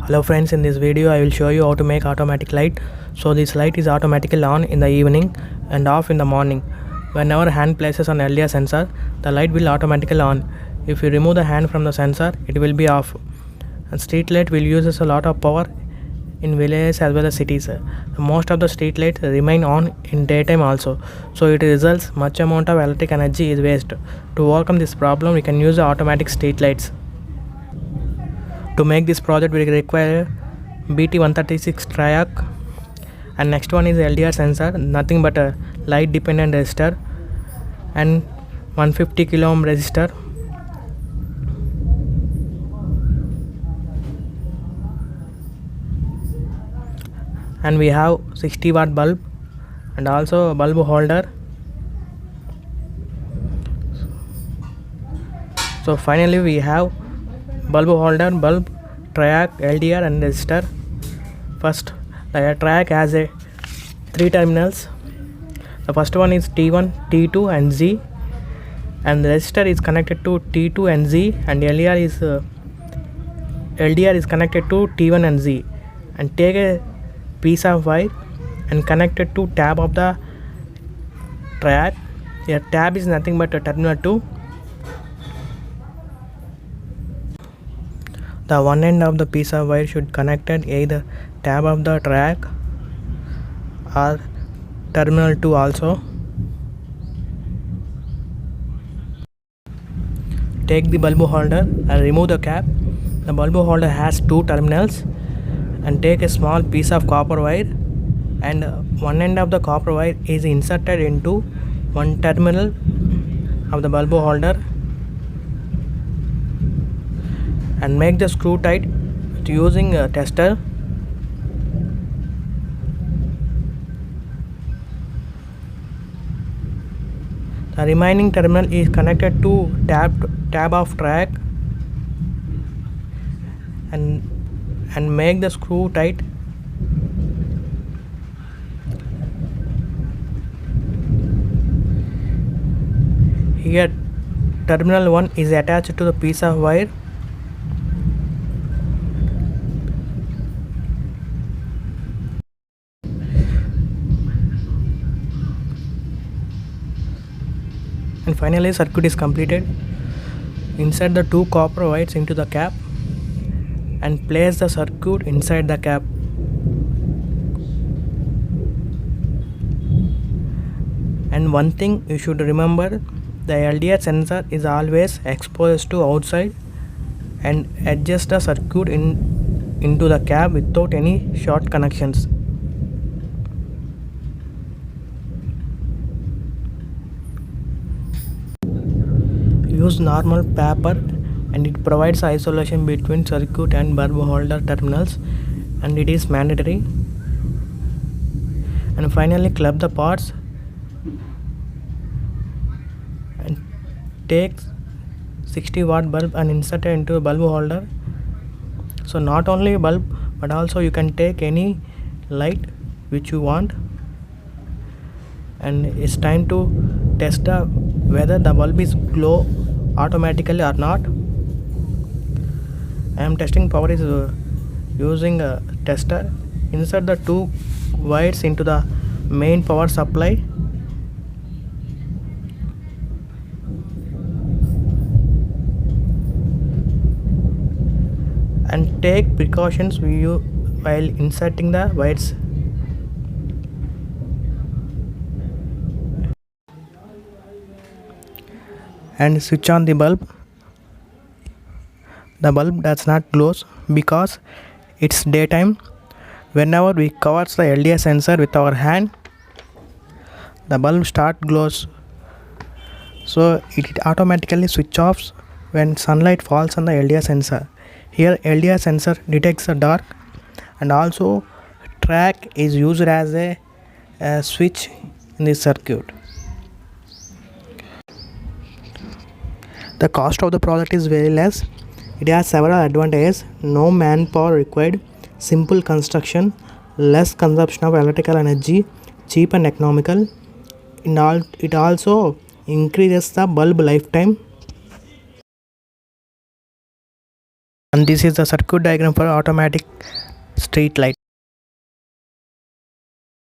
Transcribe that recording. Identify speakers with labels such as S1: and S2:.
S1: Hello friends, in this video I will show you how to make automatic light. So this light is automatically on in the evening and off in the morning. Whenever hand places on LDR sensor, the light will automatically on. If you remove the hand from the sensor, it will be off. And street light will use a lot of power in villages as well as cities. Most of the street lights remain on in daytime also, so it results much amount of electric energy is waste. To overcome this problem, we can use the automatic street lights. To make this project, we require BT136 triac, and next one is LDR sensor, nothing but a light dependent resistor, and 150 kilo ohm resistor, and we have 60 watt bulb and also a bulb holder. So finally we have bulb holder, bulb, triac, LDR and resistor. First, the triac has a 3 terminals. The first one is T1, T2 and Z, and the resistor is connected to T2 and Z, and LDR is connected to T1 and Z. And take a piece of wire and connect it to tab of the triac. Here tab is nothing but a terminal 2. The one end of the piece of wire should connected either tab of the triac or terminal 2 also. Take the bulb holder and remove the cap. The bulb holder has 2 terminals, and take a small piece of copper wire, and one end of the copper wire is inserted into one terminal of the bulb holder, and make the screw tight using a tester. The remaining terminal is connected to tab of triac, and make the screw tight. Here terminal 1 is attached to the piece of wire, and finally circuit is completed. Insert the 2 copper wires into the cap and place the circuit inside the cap. And one thing you should remember, the LDR sensor is always exposed to outside, and adjust the circuit into the cap without any short connections. Use normal paper, and it provides isolation between circuit and bulb holder terminals, and it is mandatory. And finally club the parts and take 60 watt bulb and insert it into a bulb holder. So not only bulb, but also you can take any light which you want, and it's time to test whether the bulb is glow automatically or not. I am testing power is using a tester. Insert the 2 wires into the main power supply, and take precautions while inserting the wires. And switch on the bulb. The bulb does not glow because it's daytime. Whenever we cover the LDR sensor with our hand, the bulb start glows, so it automatically switch off when sunlight falls on the LDR sensor. Here LDR sensor detects the dark, and also triac is used as a switch in this circuit. The cost of the product is very less. It has several advantages: no manpower required, simple construction, less consumption of electrical energy, cheap and economical. It also increases the bulb lifetime. And this is the circuit diagram for automatic street light.